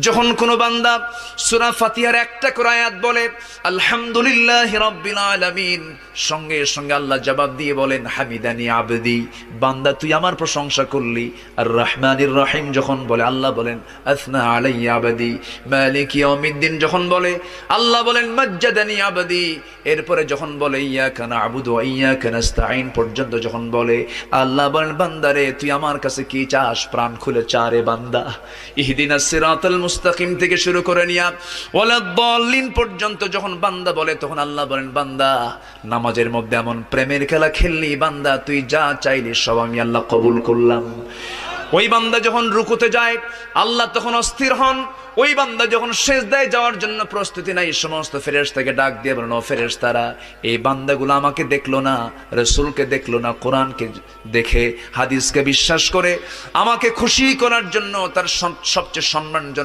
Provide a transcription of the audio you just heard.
যখন কোনো বান্দা সূরা ফাতিহার একটা করে আয়াত বলে আলহামদুলিল্লাহি রাব্বিল আলামিন, সঙ্গে সঙ্গে আল্লাহ জবাব দিয়ে বলেন হামিদানি আবদি, বান্দা তুই আমার প্রশংসা করলি। আর রহমানির রহিম যখন বলে আল্লাহ বলেন আসনা আলাইয়া আবদি। মালিক ইয়াউমিদ্দিন যখন বলে আল্লাহ বলেন মাজ্জাদানি আবদি। এরপরে যখন বলে ইয়াকা না'বুদু ওয়া ইয়াকা নাস্তাঈন পর্যন্ত যখন বলে আল্লাহ বলেন বান্দারে তুই আমার কাছে কি চাস, প্রাণ খুলে চা রে বান্দা। ইহদিনাস সিরাতাল মুস্তাকিম থেকে শুরু করে নিয়া ওয়ালাদ-দাল্লিন পর্যন্ত যখন বান্দা বলে তখন আল্লাহ বলেন বান্দা নামাজের মধ্যে এমন প্রেমের খেলা খেললি বান্দা, তুই যা চাইলি সব আমি আল্লাহ কবুল করলাম। ওই বান্দা যখন রুকুতে যায় আল্লাহ তখন অস্থির হন। ওই বান্দা যখন সিজদায় যাওয়ার জন্য প্রস্তুতি নাই, সমস্ত ফেরেশতাকে ডাক দিয়ে বলেন ও ফেরেশতারা, এই বান্দাগুলো আমাকে দেখলো না, রাসূলকে দেখলো না, কোরআনকে দেখে হাদিসকে বিশ্বাস করে আমাকে খুশি করার জন্য তার সবচেয়ে সম্মানজনক